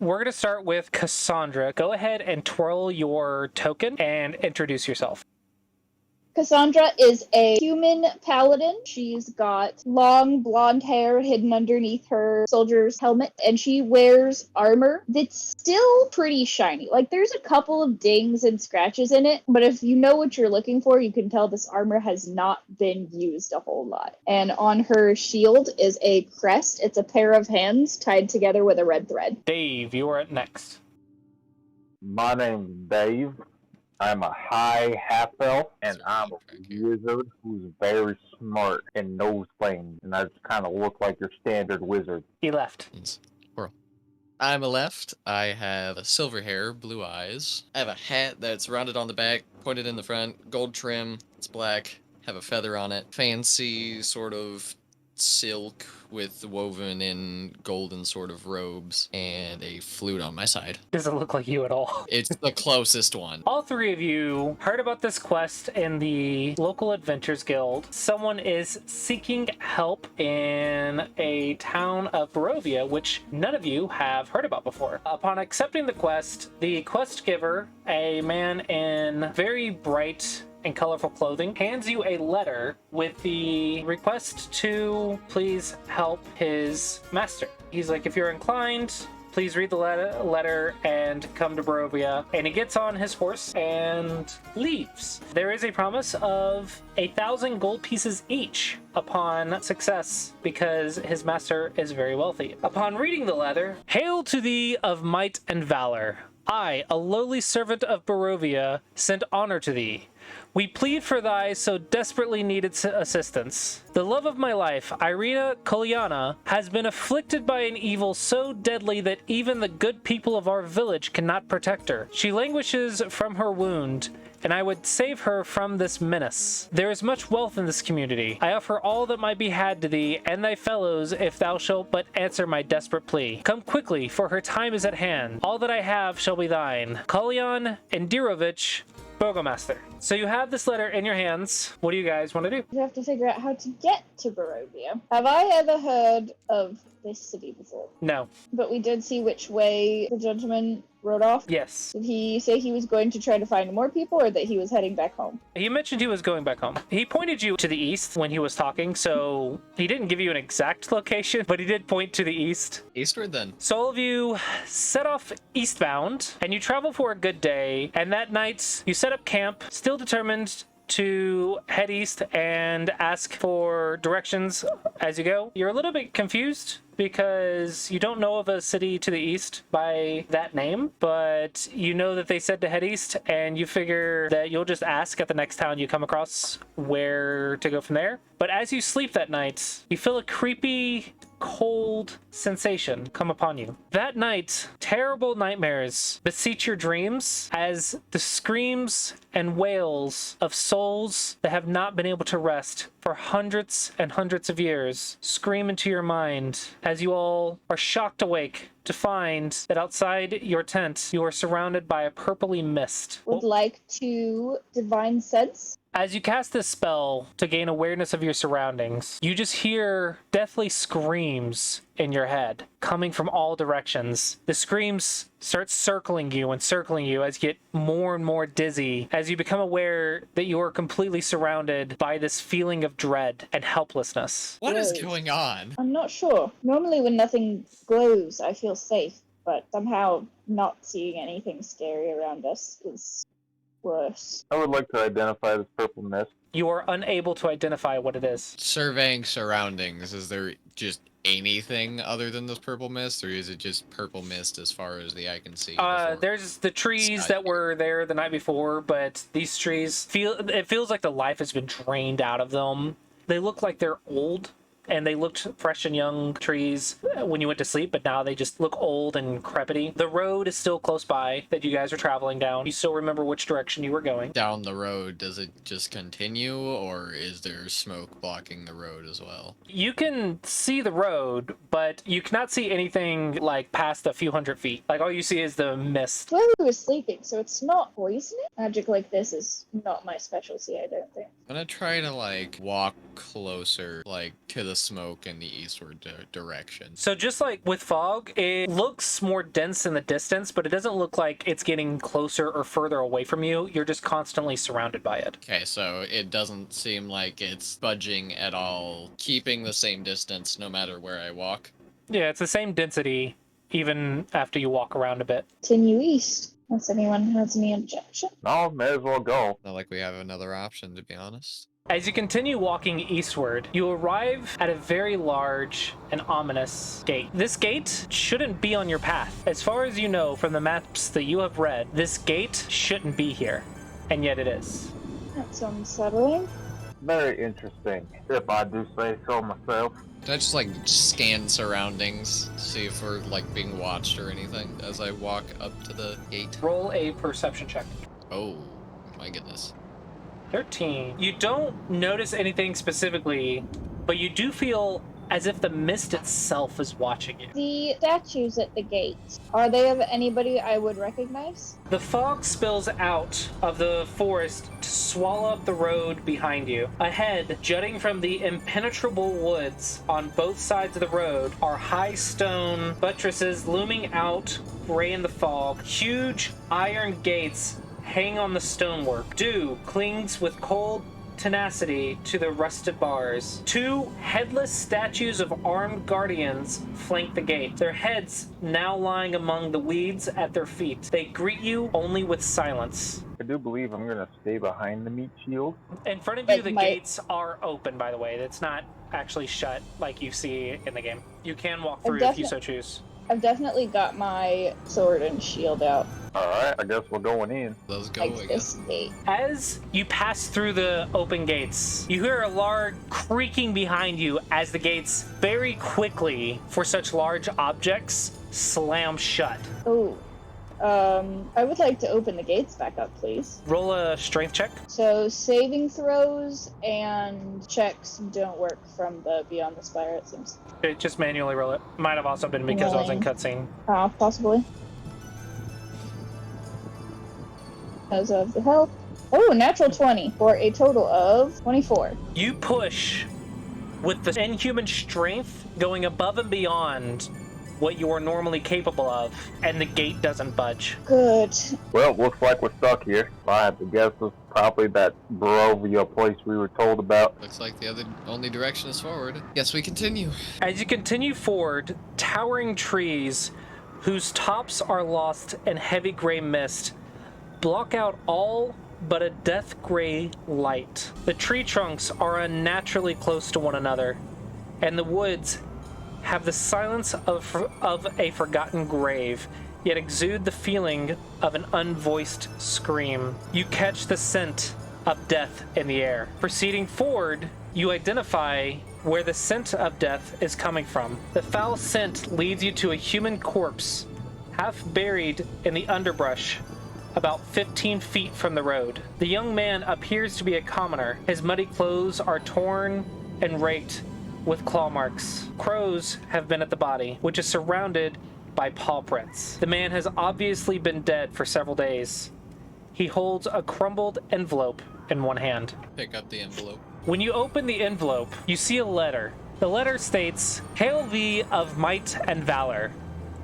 We're going to start with Cassandra. Go ahead and twirl your token and introduce yourself. Cassandra is a human paladin. She's got long blonde hair hidden underneath her soldier's helmet, and she wears armor that's still pretty shiny. Like, there's a couple of dings and scratches in it, but if you know what you're looking for, you can tell this armor has not been used a whole lot. And on her shield is a crest. It's a pair of hands tied together with a red thread. Dave, you are up next. My name's Dave. I'm a high half-elf, and I'm a wizard who's very smart and knows things, and I just kind of look like your standard wizard. Eleft. I'm Eleft. I have silver hair, blue eyes. I have a hat that's rounded on the back, pointed in the front, gold trim, it's black, have a feather on it. Fancy sort of silk with woven in golden sort of robes, and a flute on my side. Doesn't look like you at all. It's the closest one. All three of you heard about this quest in the local Adventures Guild. Someone is seeking help in a town of Barovia, which none of you have heard about before. Upon accepting the quest giver, a man in very bright and colorful clothing, hands you a letter with the request to please help his master. He's like, if you're inclined, please read the letter and come to Barovia. And he gets on his horse and leaves. There is a promise of 1,000 gold pieces each upon success, because his master is very wealthy. Upon reading the letter, hail to thee of might and valor. I, a lowly servant of Barovia, send honor to thee. We plead for thy so desperately needed assistance. The love of my life, Irina Kolyana, has been afflicted by an evil so deadly that even the good people of our village cannot protect her. She languishes from her wound, and I would save her from this menace. There is much wealth in this community. I offer all that might be had to thee and thy fellows if thou shalt but answer my desperate plea. Come quickly, for her time is at hand. All that I have shall be thine. Kolyan Indirovich, burgomaster. So you have this letter in your hands. What do you guys want to do? You have to figure out how to get to Barovia. Have I ever heard of this city before? No. But we did see which way the gentleman rode off. Yes. Did he say he was going to try to find more people, or that he was heading back home? He mentioned he was going back home. He pointed you to the east when he was talking, so he didn't give you an exact location, but he did point to the east. Eastward then. So all of you set off eastbound, and you travel for a good day, and that night you set up camp, still determined to head east and ask for directions as you go. You're a little bit confused because you don't know of a city to the east by that name, but you know that they said to head east, and you figure that you'll just ask at the next town you come across where to go from there. But as you sleep that night, you feel a creepy, cold sensation come upon you. That night, terrible nightmares beseech your dreams as the screams and wails of souls that have not been able to rest for hundreds and hundreds of years scream into your mind as you all are shocked awake to find that outside your tent you are surrounded by a purpley mist. Would like to divine sense. As you cast this spell to gain awareness of your surroundings, you just hear deathly screams in your head coming from all directions. The screams start circling you as you get more and more dizzy, as you become aware that you are completely surrounded by this feeling of dread and helplessness. What is going on? I'm not sure. Normally when nothing glows, I feel safe, but somehow not seeing anything scary around us is worse. I would like to identify this purple mist. You are unable to identify what it is. Surveying surroundings, is there just anything other than this purple mist, or is it just purple mist as far as the eye can see? There's the trees that were there the night before, but these trees feels like the life has been drained out of them. They look like they're old, and they looked fresh and young trees when you went to sleep, but now they just look old and crepity. The road is still close by that you guys are traveling down. You still remember which direction you were going. Down the road, does it just continue, or is there smoke blocking the road as well? You can see the road, but you cannot see anything like past a few hundred feet. Like all you see is the mist. Well, we were sleeping, so it's not poisonous. Magic like this is not my specialty, I don't think. I'm gonna try to walk closer, to the smoke in the eastward direction. So just like with fog, it looks more dense in the distance, but it doesn't look like it's getting closer or further away from you. You're just constantly surrounded by it. Okay, so it doesn't seem like it's budging at all, keeping the same distance no matter where I walk. Yeah, it's the same density even after you walk around a bit. Continue east. Unless anyone has any objection. No, may as well go. Not like we have another option, to be honest. As you continue walking eastward, you arrive at a very large and ominous gate. This gate shouldn't be on your path. As far as you know from the maps that you have read, this gate shouldn't be here, and yet it is. That's unsettling. Very interesting, if I do say so myself. Can I just, like, scan surroundings, see if we're, like, being watched or anything as I walk up to the gate? Roll a perception check. Oh, my goodness. 13. You don't notice anything specifically, but you do feel as if the mist itself is watching you. The statues at the gate, are they of anybody I would recognize? The fog spills out of the forest to swallow up the road behind you. Ahead, jutting from the impenetrable woods on both sides of the road, are high stone buttresses looming out gray in the fog. Huge iron gates hang on the stonework. Dew clings with cold tenacity to the rusted bars. Two headless statues of armed guardians flank the gate, their heads now lying among the weeds at their feet. They greet you only with silence. I do believe I'm gonna stay behind the meat shield. In front of you, Like the my- gates are open, by the way. It's not actually shut like you see in the game. You can walk through if you so choose. I've definitely got my sword and shield out. Alright, I guess we're going in. Let's go, I Like guess. this gate. As you pass through the open gates, you hear a loud creaking behind you as the gates very quickly, for such large objects, slam shut. Oh. I would like to open the gates back up, please. Roll a strength check. So saving throws and checks don't work from the Beyond the Spire, it seems. Just manually roll it. Might have also been because I was in cutscene. Possibly. As of the health. Oh, natural 20 for a total of 24. You push with the inhuman strength going above and beyond what you are normally capable of, and the gate doesn't budge. Good. Well, looks like we're stuck here. If I have to guess, it's probably that Barovia place we were told about. Looks like the only direction is forward. Yes, we continue. As you continue forward, towering trees whose tops are lost in heavy gray mist block out all but a death gray light. The tree trunks are unnaturally close to one another, and the woods have the silence of a forgotten grave, yet exude the feeling of an unvoiced scream. You catch the scent of death in the air. Proceeding forward, you identify where the scent of death is coming from. The foul scent leads you to a human corpse, half buried in the underbrush, about 15 feet from the road. The young man appears to be a commoner. His muddy clothes are torn and raked with claw marks. Crows have been at the body, which is surrounded by paw prints. The man has obviously been dead for several days. He holds a crumbled envelope in one hand. Pick up the envelope. When you open the envelope, you see a letter. The letter states, "Hail thee of might and valor.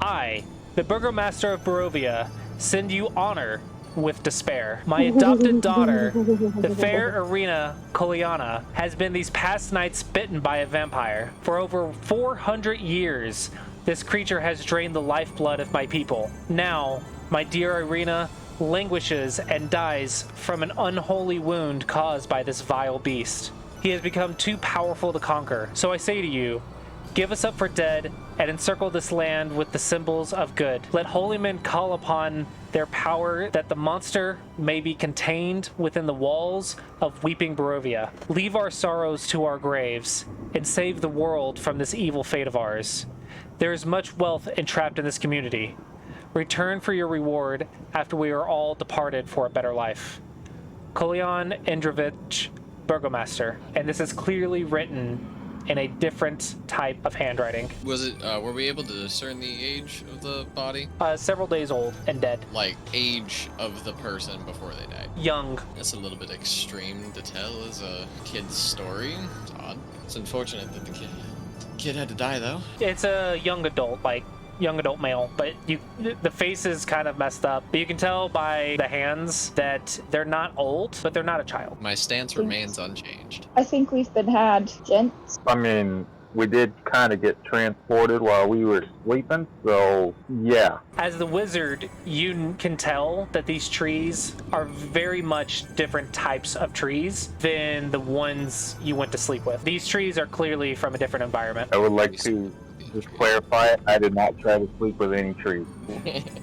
I, the burgomaster of Barovia, send you honor with despair. My adopted daughter, the fair Irina Koliana, has been these past nights bitten by a vampire. For over 400 years, this creature has drained the lifeblood of my people. Now, my dear Irina languishes and dies from an unholy wound caused by this vile beast. He has become too powerful to conquer. So I say to you, give us up for dead and encircle this land with the symbols of good. Let holy men call upon their power that the monster may be contained within the walls of weeping Barovia. Leave our sorrows to our graves and save the world from this evil fate of ours. There is much wealth entrapped in this community. Return for your reward after we are all departed for a better life. Kolian Endrovich, Burgomaster." And this is clearly written in a different type of handwriting. Was it, were we able to discern the age of the body? Several days old and dead. Like, age of the person before they died? Young. That's a little bit extreme to tell as a kid's story. It's odd. It's unfortunate that the kid Kid had to die though. It's a young adult, like young adult male, but the face is kind of messed up. But you can tell by the hands that they're not old, but they're not a child. My stance remains unchanged. I think we've been had, gents. I mean, we did kind of get transported while we were sleeping, so yeah. As the wizard, you can tell that these trees are very much different types of trees than the ones you went to sleep with. These trees are clearly from a different environment. I would like to just clarify, I did not try to sleep with any trees.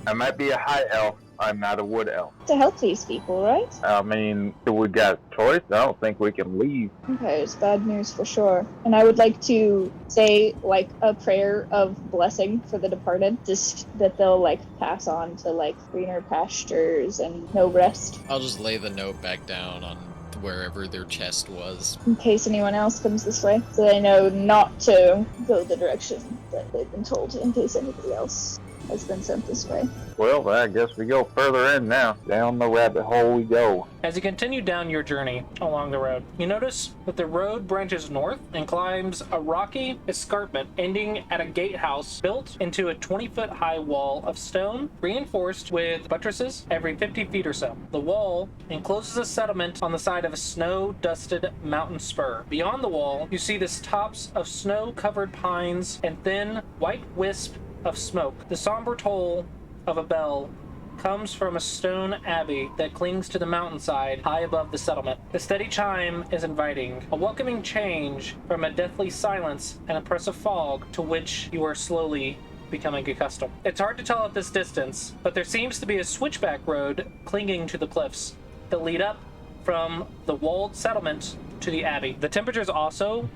I might be a high elf, I'm not a wood elf. To help these people, right? I mean, if we got a choice, I don't think we can leave. Okay, it's bad news for sure. And I would like to say, like, a prayer of blessing for the departed, just that they'll, like, pass on to, like, greener pastures and no rest, I'll just lay the note back down on wherever their chest was. in case anyone else comes this way, so they know not to go the direction that they've been told, in case anybody else has been sent this way. Well, I guess we go further in now. Down the rabbit hole we go. As you continue down your journey along the road, you notice that the road branches north and climbs a rocky escarpment ending at a gatehouse built into a 20-foot high wall of stone, reinforced with buttresses every 50 feet or so. The wall encloses a settlement on the side of a snow-dusted mountain spur. Beyond the wall, you see the tops of snow-covered pines and thin, white wisp of smoke. The somber toll of a bell comes from a stone abbey that clings to the mountainside high above the settlement. The steady chime is inviting, a welcoming change from a deathly silence and oppressive fog to which you are slowly becoming accustomed. It's hard to tell at this distance, but there seems to be a switchback road clinging to the cliffs that lead up from the walled settlement to the abbey. The temperature is also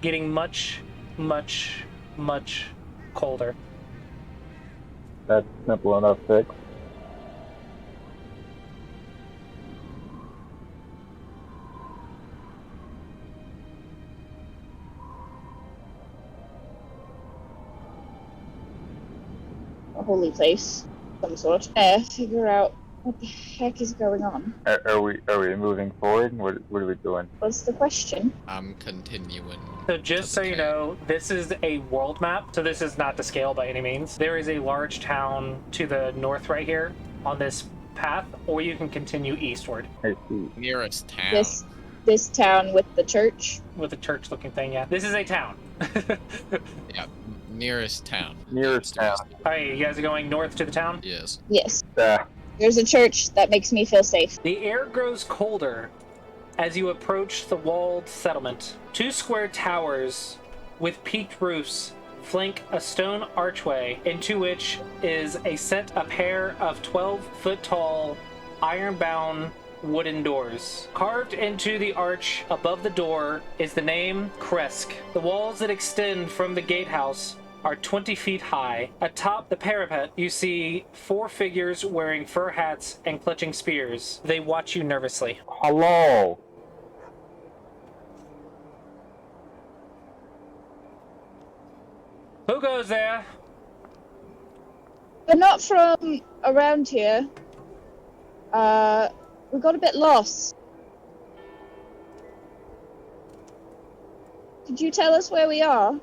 getting much, much, much colder. That's simple enough fix. A holy place, some sort. Figure out what the heck is going on. Are we moving forward? What are we doing? What's the question? I'm continuing. So just so you know, this is a world map, so this is not to scale by any means. There is a large town to the north right here on this path, or you can continue eastward. I see. Nearest town. This town with the church. With a church-looking thing, yeah. This is a town. Yeah, nearest town. Nearest town. Alright, you guys are going north to the town? Yes. Yes. Uh, There's a church that makes me feel safe. The air grows colder as you approach the walled settlement. Two square towers with peaked roofs flank a stone archway into which is a pair of 12-foot tall, iron-bound wooden doors. Carved into the arch above the door is the name Kresk. The walls that extend from the gatehouse are 20 feet high. Atop the parapet, you see 4 figures wearing fur hats and clutching spears. They watch you nervously. hello. Who goes there? We're not from around here. We got a bit lost. Could you tell us where we are?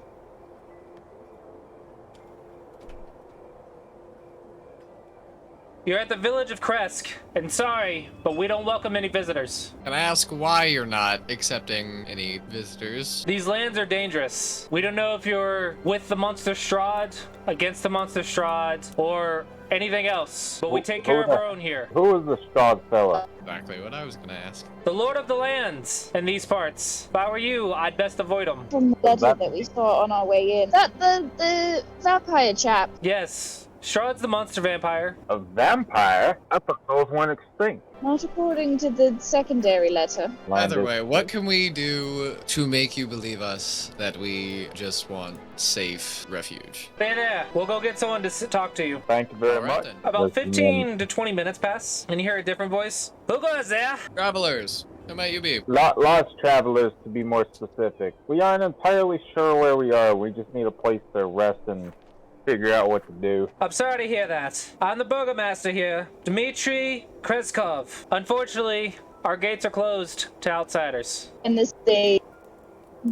You're at the village of Kresk, and sorry, but we don't welcome any visitors. Can I ask why you're not accepting any visitors? These lands are dangerous. We don't know if you're with the monster Strahd, against the monster Strahd, or anything else, but we take care of our own here. Who is the Strahd fella? Exactly what I was gonna ask. The Lord of the Lands in these parts. If I were you, I'd best avoid him. From the letter that we saw on our way in. Is that the vampire chap? Yes, Strahd's the monster vampire. A vampire? I thought those went extinct. Not according to the secondary letter. Either way, what can we do to make you believe us that we just want safe refuge? Stay there. We'll go get someone to talk to you. Thank you very All right, much. then. About Listen, 15 to 20 minutes pass, and you hear a different voice. Who goes there? Travelers, who might you be? Lost travelers, to be more specific. We aren't entirely sure where we are. We just need a place to rest and figure out what to do. I'm sorry to hear that. I'm the burgomaster here, Dmitry Kreskov. Unfortunately, our gates are closed to outsiders. And this is a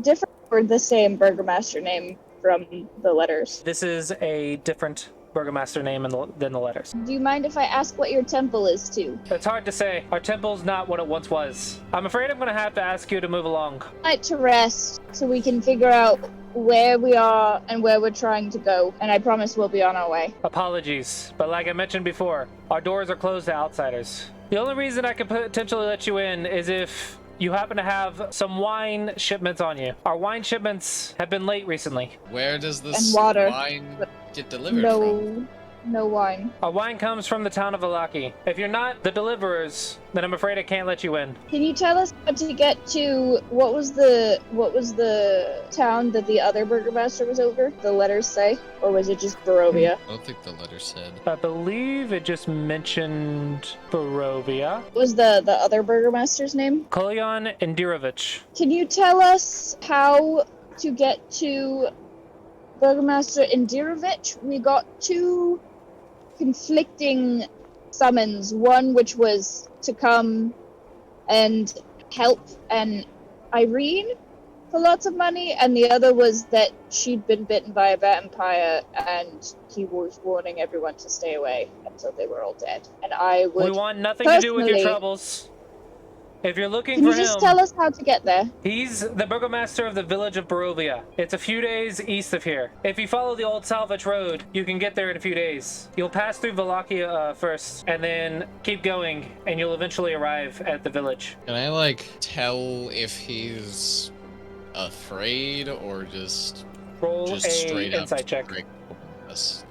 different or the same burgomaster name from the letters? This is a different burgomaster name than the letters. Do you mind if I ask what your temple is to? It's hard to say. Our temple's not what it once was. I'm afraid I'm gonna have to ask you to move along. I'd like to rest so we can figure out where we are and where we're trying to go, and I promise we'll be on our way. Apologies, but like I mentioned before, our doors are closed to outsiders. The only reason I could potentially let you in is if you happen to have some wine shipments on you. Our wine shipments have been late recently. Where does this And water. wine get delivered from? No wine. Our wine comes from the town of Valaki. If you're not the deliverers, then I'm afraid I can't let you in. Can you tell us how to get to what was the town that the other burgomaster was over? The letters say, or was it just Barovia? I don't think the letter said. I believe it just mentioned Barovia. What was the other burgomaster's name? Kolyan Indirovich. Can you tell us how to get to Burgomaster Indirovich? We got two conflicting summons. One which was to come and help an Irene for lots of money, and the other was that she'd been bitten by a vampire and he was warning everyone to stay away until they were all dead. And I would We want nothing to do with your personally- troubles. If you're looking Can for you just him, tell us how to get there? he's the burgomaster of the village of Barovia. It's a few days east of here. If you follow the old Salvage Road, you can get there in a few days. You'll pass through Valakia first, and then keep going, and you'll eventually arrive at the village. Can I, tell if he's afraid or just Roll just a straight up insight check. break us?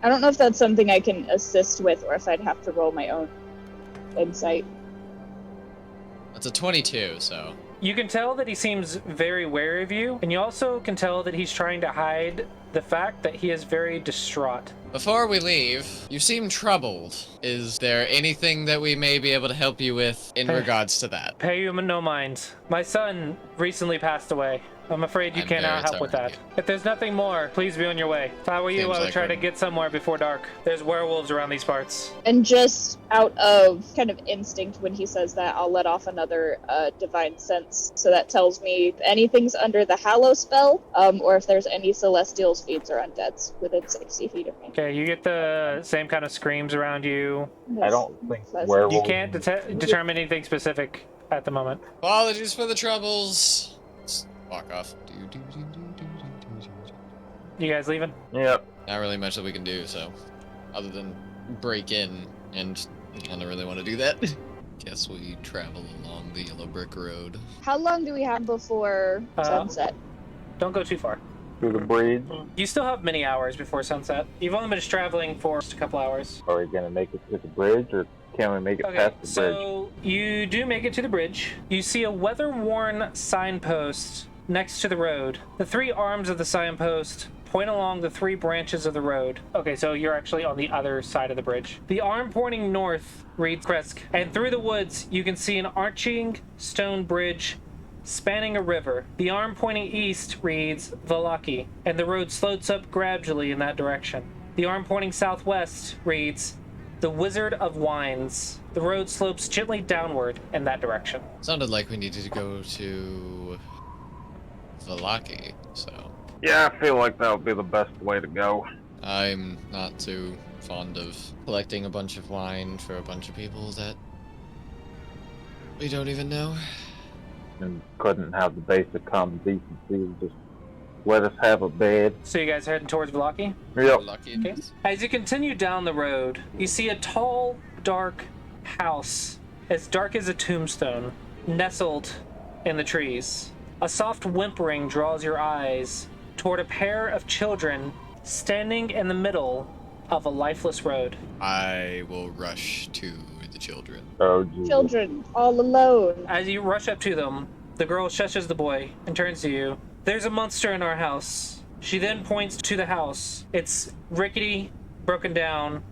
I don't know if that's something I can assist with, or if I'd have to roll my own insight. That's a 22, so. You can tell that he seems very wary of you, and you also can tell that he's trying to hide the fact that he is very distraught. Before we leave, you seem troubled. Is there anything that we may be able to help you with in regards to that? Pay you no mind. My son recently passed away. I'm afraid you I'm cannot very help with sorry. that. If there's nothing more, please be on your way. If I were you, Seems I would like try we're- to get somewhere before dark. There's werewolves around these parts. And just out of kind of instinct when he says that, I'll let off another divine sense. So that tells me if anything's under the Hallow spell, or if there's any celestials, fiends, or undeads within 60 feet of me. Okay, you get the same kind of screams around you. I don't think Pleasant. werewolves. You can't determine anything specific at the moment. Apologies for the troubles. Just walk off. You guys leaving? Yep. Not really much that we can do, so. Other than break in, and I don't really want to do that. Guess we travel along the yellow brick road. How long do we have before sunset? Don't go too far. Through the bridge. You still have many hours before sunset. You've only been traveling for just a couple hours. Are we gonna make it to the bridge, or can we make it Okay, past the bridge? so you do make it to the bridge. You see a weather-worn signpost next to the road. The three arms of the signpost point along the three branches of the road. Okay, so you're actually on the other side of the bridge. The arm pointing north reads Kresk, and through the woods you can see an arching stone bridge spanning a river. The arm pointing east reads Valaki, and the road slopes up gradually in that direction. The arm pointing southwest reads the Wizard of Wines. The road slopes gently downward in that direction. Sounded like we needed to go to Valaki, so Yeah, I feel like that would be the best way to go. I'm not too fond of collecting a bunch of wine for a bunch of people that we don't even know. And couldn't have the basic common decency of just let us have a bed. So you guys heading towards Valaki? Yep. Lucky it Okay. is. As you continue down the road, you see a tall, dark house, as dark as a tombstone, nestled in the trees. A soft whimpering draws your eyes toward a pair of children standing in the middle of a lifeless road. I will rush to the children. Oh, Jesus. Children, all alone. As you rush up to them, the girl shushes the boy and turns to you. There's a monster in our house. She then points to the house. It's rickety, broken down,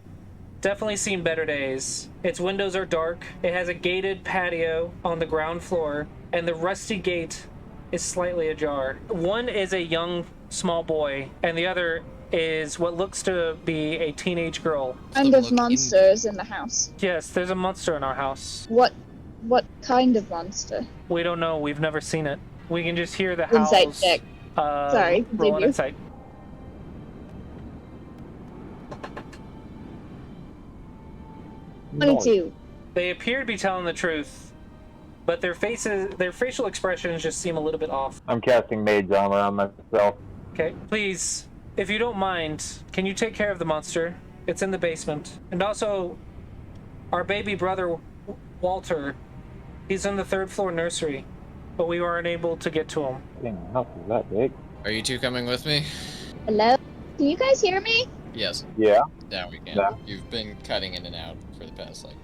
definitely seen better days. Its windows are dark. It has a gated patio on the ground floor, and the rusty gate is slightly ajar. One is a young, small boy, and the other is what looks to be a teenage girl. Kind So of look in- monsters in the house. Yes, there's a monster in our house. What kind of monster? We don't know. We've never seen it. We can just hear the howls. Insight check. Sorry, roll an continue. insight. Nice. 22. They appear to be telling the truth, but their facial expressions just seem a little bit off. I'm casting mage armor on myself. Okay, please, if you don't mind, can you take care of the monster? It's in the basement. And also, our baby brother, Walter, he's in the 3rd floor nursery, but we weren't able to get to him. Dang, the house is that big? Are you two coming with me? Hello? Can you guys hear me? Yes. Yeah. Now we can. Yeah. You've been cutting in and out for the past, like...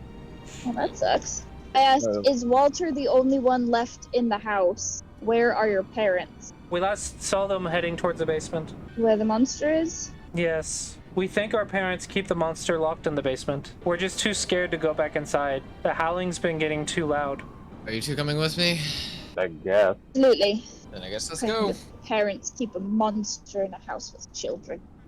Well, that sucks. I asked, is Walter the only one left in the house? Where are your parents? We last saw them heading towards the basement. Where the monster is? Yes. We think our parents keep the monster locked in the basement. We're just too scared to go back inside. The howling's been getting too loud. Are you two coming with me? I guess. Absolutely. Then I guess let's Couldn't go. the parents keep a monster in a house with children.